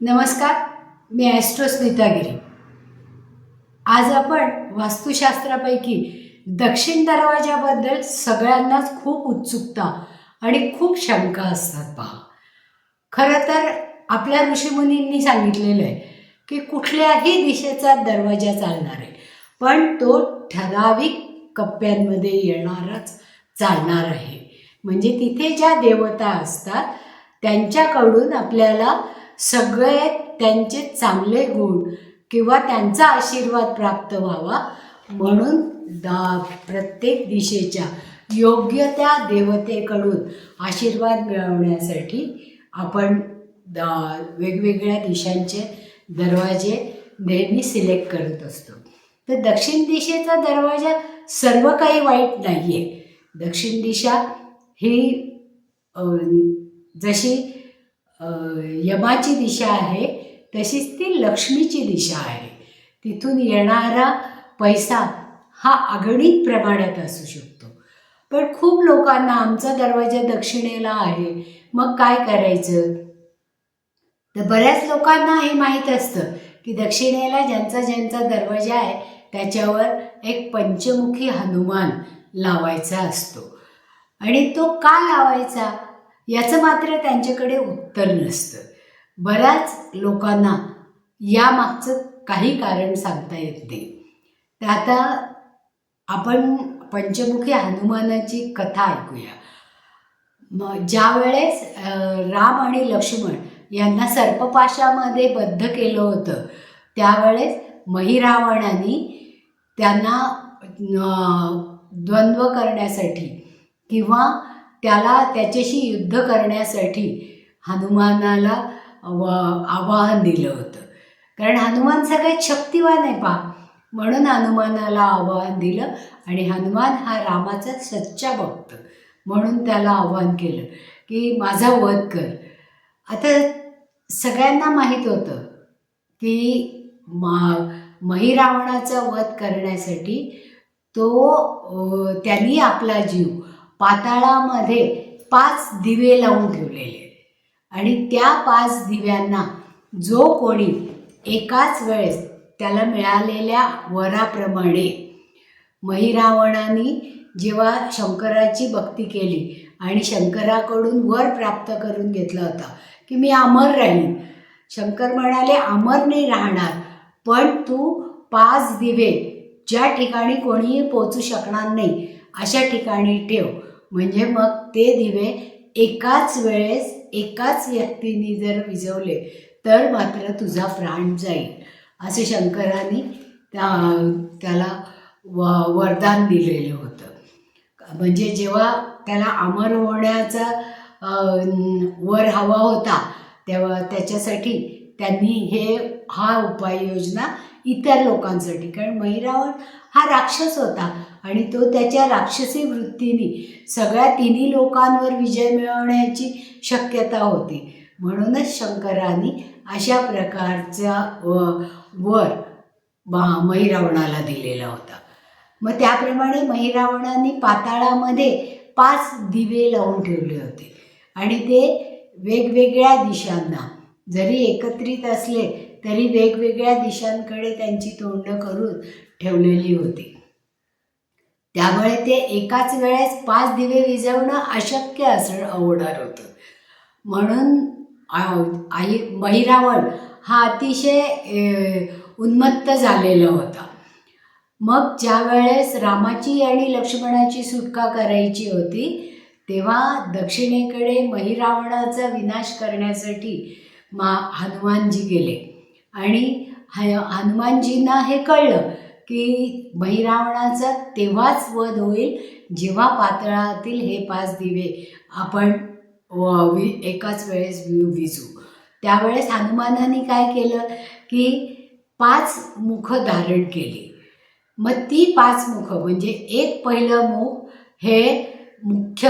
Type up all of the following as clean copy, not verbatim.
नमस्कार, मी ॲस्ट्रो स्मितागिरी. आज आपण वास्तुशास्त्रापैकी दक्षिण दरवाजाबद्दल सगळ्यांनाच खूप उत्सुकता आणि खूप शंका असतात. पहा, खरं तर आपल्या ऋषीमुनींनी सांगितलेलं आहे की कुठल्याही दिशेचा दरवाजा चालणार आहे, पण तो ठराविक कप्प्यांमध्ये येणारच चालणार आहे. म्हणजे तिथे ज्या देवता असतात त्यांच्याकडून आपल्याला सगळे त्यांचे चांगले गुण किंवा त्यांचा आशीर्वाद प्राप्त व्हावा म्हणून प्रत्येक दिशेच्या योग्य त्या देवतेकडून आशीर्वाद मिळवण्यासाठी आपण वेगवेगळ्या दिशांचे दरवाजे नेहमी सिलेक्ट करत असतो. तर दक्षिण दिशेचा दरवाजा सर्व काही वाईट नाही आहे. दक्षिण दिशा ही जशी यमाची दिशा आहे तशीच ती लक्ष्मीची दिशा आहे. तिथून येणारा पैसा हा अगणित प्रमाणात असू शकतो. पण खूप लोकांना आमचा दरवाजा दक्षिणेला आहे, मग काय करायचं? तर बऱ्याच लोकांना हे माहीत असतं की दक्षिणेला ज्यांचा दरवाजा आहे त्याच्यावर एक पंचमुखी हनुमान लावायचा असतो. आणि तो का लावायचा याचं मात्र त्यांच्याकडे उत्तर नसतं. बऱ्याच लोकांना यामागचं काही कारण सांगता येत नाही. तर आता आपण पंचमुखी हनुमानाची कथा ऐकूया. ज्या वेळेस राम आणि लक्ष्मण यांना सर्पपाशामध्ये बद्ध केलं होतं त्यावेळेस महिरावणाने त्यांना द्वंद्व करण्यासाठी किंवा त्याच्याशी युद्ध करण्यासाठी हनुमानाला आवाहन दिलं होतं. कारण हनुमान सगळ्यात शक्तिवान आहे पहा, म्हणून हनुमानाला आवाहन दिलं. आणि हनुमान हा रामाचा सच्चा भक्त म्हणून त्याला आवाहन केलं की माझा वध कर. आता सगळ्यांना माहीत होतं की महिरावणाचा वध करण्यासाठी त्यांनी आपला जीव पाताळामध्ये 5 दिवे लावून ठेवलेले आणि त्या 5 दिव्यांना जो कोणी एकाच वेळेस त्याला मिळालेल्या वराप्रमाणे महिरावणाने जेव्हा शंकराची भक्ती केली आणि शंकराकडून वर प्राप्त करून घेतला होता की मी अमर राहीन. शंकर म्हणाले अमर नाही राहणार, पण तू 5 दिवे ज्या ठिकाणी कोणीही पोचू शकणार नाही अशा ठिकाणी ठेव. म्हणजे मग ते दिवे एकाच वेळेस एकाच व्यक्तीने जर विझवले तर मात्र तुझा प्राण जाईल असे शंकराने त्याला वरदान दिलेलं होतं. म्हणजे जेव्हा त्याला अमर होण्याचा वर हवा होता तेव्हा त्याच्यासाठी त्यांनी हा उपाययोजना इतर लोकांसाठी, कारण महिरावण हा राक्षस होता आणि तो त्याच्या राक्षसी वृत्तीने सगळ्या तिन्ही लोकांवर विजय मिळवण्याची शक्यता होती. म्हणूनच शंकराने अशा प्रकारचा वर महिरावणाला दिलेला होता. मग त्याप्रमाणे महिरावणाने पाताळामध्ये 5 दिवे लावून ठेवले होते आणि ते वेगवेगळ्या दिशांना जरी एकत्रित असले तरी वेगवेगळ्या दिशांकडे त्यांची तोंड करून ठेवलेली होती. त्यामुळे ते एकाच वेळेस 5 दिवे विझवणं अशक्य होणार होतं. म्हणून महिरावण हा अतिशय उन्मत्त झालेला होता. मग ज्या वेळेस रामाची आणि लक्ष्मणाची सुटका करायची होती तेव्हा दक्षिणेकडे महिरावणाचा विनाश करण्यासाठी हनुमानजी गेले. आणि हनुमानजींना हे कळलं की महिरावणाचा तेव्हाच वध होईल जेव्हा पाताळातील हे 5 दिवे आपण एकाच वेळेस विझू. त्यावेळेस हनुमानाने काय केलं की 5 मुख धारण केली. मग ती 5 मुख म्हणजे एक पहिलं मुख हे मुख्य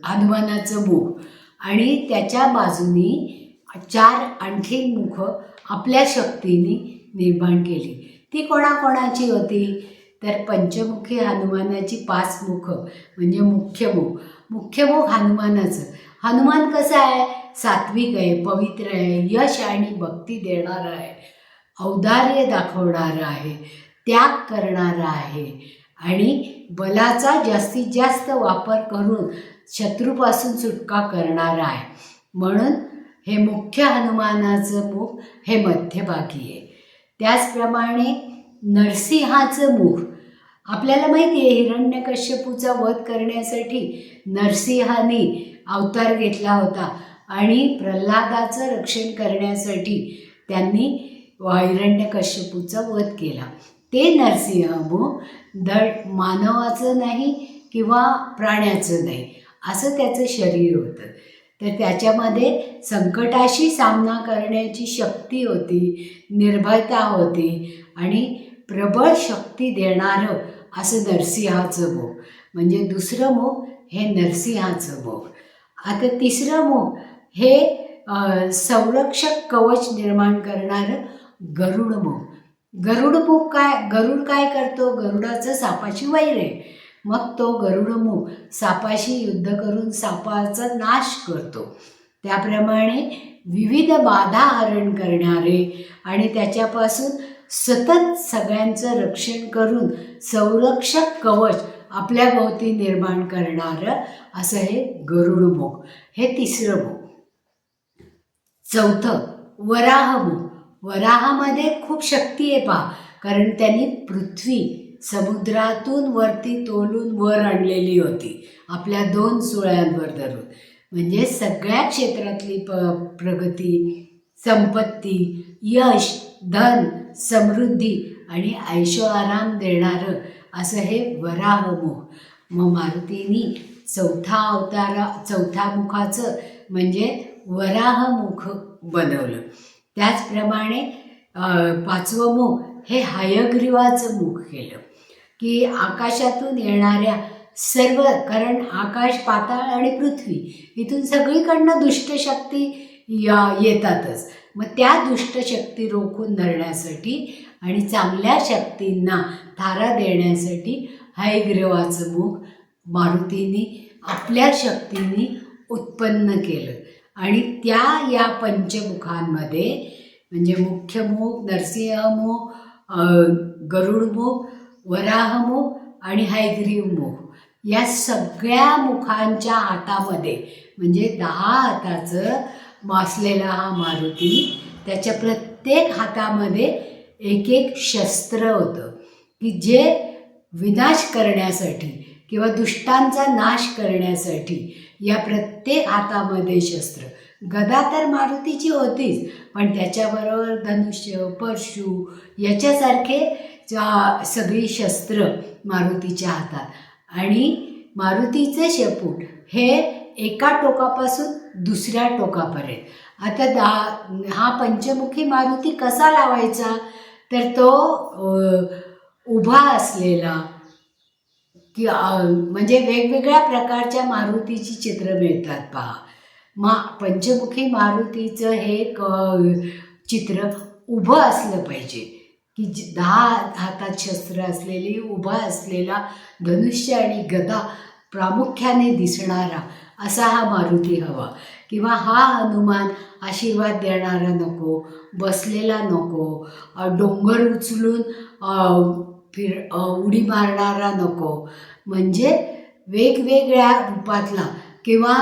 हनुमानाचं मुख आणि त्याच्या बाजूनी 4 आणखी मुख आपल्या शक्तीने निर्माण केली. ती कोणाकोणाची होती तर पंचमुखी हनुमानाची 5 मुख म्हणजे मुख्य मुख हनुमानाचं हनुमान कसा आहे? सात्विक आहे, पवित्र आहे, यश आणि भक्ती देणारा आहे, औदार्य दाखवणारा आहे, त्याग करणारा आहे आणि बलाचा जास्तीत जास्त वापर करून शत्रूपासून सुटका करणारा आहे. म्हणून हे मुख्य हनुमानाचं मुख हे मध्यभागी आहे. त्याचप्रमाणे नरसिंहाचं मुख आपल्याला माहिती आहे, हिरण्यकश्यपूचा वध करण्यासाठी नरसिंहाने अवतार घेतला होता आणि प्रल्हादाचं रक्षण करण्यासाठी त्यांनी हिरण्यकश्यपूचा वध केला. ते नरसिंहमुख धड मानवाचं नाही किंवा प्राण्याचं नाही, असं त्याचं शरीर होतं. तर त्याच्यामध्ये संकटाशी सामना करण्याची शक्ती होती, निर्भयता होती आणि प्रबळ शक्ती देणारं असं नरसिंहाचं मुख. म्हणजे दुसरं मुख हे नरसिंहाचं मुख. आता तिसरं मुख हे संरक्षक कवच निर्माण करणारं गरुड मुख. गरुड मुख काय? गरुड काय करतो? गरुडाचं सापाशी वैर आहे. मग तो गरुडमुख सापाशी युद्ध करून सापाचा नाश करतो. त्याप्रमाणे विविध बाधा हरण करणारे आणि त्याच्यापासून सतत सगळ्यांचं रक्षण करून संरक्षक कवच आपल्या भोवती निर्माण करणारं असं हे गरुडमुख. हे तिसरं मुख. चौथं वराहमुख. वराहामध्ये खूप शक्ती आहे पहा, कारण त्यांनी पृथ्वी समुद्रातून वरती तोलून वर आणलेली होती आपल्या 2 सुळ्यांवर धरून. म्हणजे सगळ्या क्षेत्रातली प्रगती, संपत्ती, यश, धन, समृद्धी आणि ऐशो आराम देणारं असं हे वराहमुख. मग मारुतींनी चौथ्या मुखाचं म्हणजे वराहमुख बनवलं. त्याचप्रमाणे 5वं मुख हे हयग्रीवाचं मुख केलं, की आकाशातून येणाऱ्या सर्व, कारण आकाश, पाताळ आणि पृथ्वी इथून सगळीकडनं दुष्टशक्ती येतातच. मग त्या दुष्टशक्ती रोखून धरण्यासाठी आणि चांगल्या शक्तींना थारा देण्यासाठी हयग्रीवाचं मुख मारुतींनी आपल्या शक्तींनी उत्पन्न केलं. आणि या पंचमुखांमध्ये म्हणजे मुख्य मुख, नरसिंहमुख, गरुडमुख, वराहमुख आणि हयग्रीवमुख या सगळ्या मुखांच्या हातामध्ये म्हणजे 10 हाताचं असलेला हा मारुती, त्याच्या प्रत्येक हातामध्ये एक एक शस्त्र होतं, की जे विनाश करण्यासाठी किंवा दुष्टांचा नाश करण्यासाठी या प्रत्येक हातामध्ये शस्त्र. गदा तर मारुतीची होतीच, पण त्याच्याबरोबर धनुष्य, परशु याच्यासारखे सगळी शस्त्र मारुतीच्या हातात. आणि मारुतीचे शेपूट हे एका टोकापासून दुसऱ्या टोकापर्यंत. आता हा पंचमुखी मारुती कसा लावायचा? तर तो उभा असलेला की म्हणजे वेगवेगळ्या प्रकारच्या मारुतीची चित्र मिळतात पहा. पंचमुखी मारुतीचं हे चित्र उभं असलं पाहिजे, की 10 हातात शस्त्र असलेली, उभा असलेला धनुष्य आणि गदा प्रामुख्याने दिसणारा असा हा मारुती हवा. किंवा हा हनुमान आशीर्वाद देणारा नको, बसलेला नको, डोंगर उचलून उडी मारणारा नको. म्हणजे वेगवेगळ्या रूपातला किंवा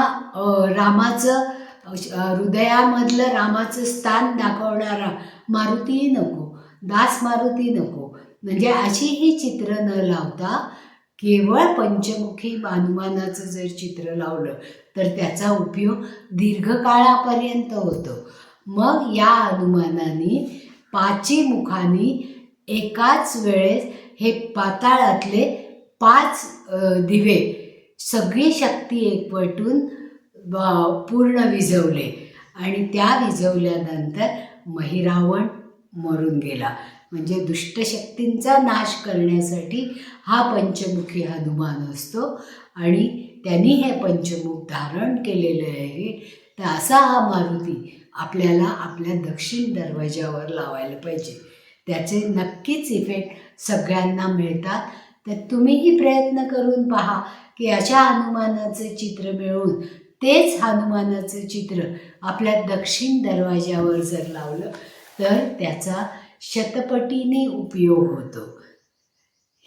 रामाचं हृदयामधलं रामाचं स्थान दाखवणारा मारुतीही नको, दास मारुती नको. म्हणजे अशी ही चित्र न लावता केवळ पंचमुखी हनुमानाचं जर चित्र लावलं तर त्याचा उपयोग दीर्घकाळापर्यंत होतो. मग या हनुमानाने 5 मुखांनी एकाच वेळेस हे पाताळातले 5 दिवे सगळी शक्ती एकवटून पूर्ण विझवले आणि त्या विझवल्यानंतर महिरावण मरून गेला. म्हणजे दुष्टशक्तींचा नाश करण्यासाठी हा पंचमुखी हनुमान असतो आणि त्यांनी हे पंचमुख धारण केलेलं आहे. तर असा हा मारुती आपल्याला आपल्या दक्षिण दरवाजावर लावायला पाहिजे. त्याचे नक्कीच इफेक्ट सगळ्यांना मिळतात. तर तुम्हीही प्रयत्न करून पहा की अशा हनुमानाचे चित्र मिळवून तेच हनुमानाचं चित्र आपल्या दक्षिण दरवाज्यावर जर लावलं तर त्याचा शतपटीने उपयोग होतो.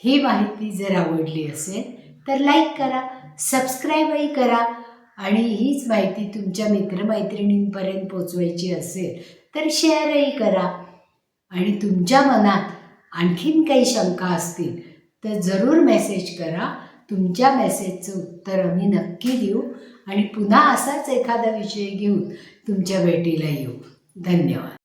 ही माहिती जर आवडली असेल तर लाईक करा, सबस्क्राईबही करा आणि हीच माहिती तुमच्या मित्रमैत्रिणींपर्यंत पोचवायची असेल तर शेअरही करा. आणि तुमच्या मनात आणखीन काही शंका असतील तर जरूर मेसेज करा. तुमच्या मेसेजचं उत्तर आम्ही नक्की देऊ आणि पुन्हा असाच एखादा विषय घेऊन तुमच्या भेटीला येऊ. धन्यवाद.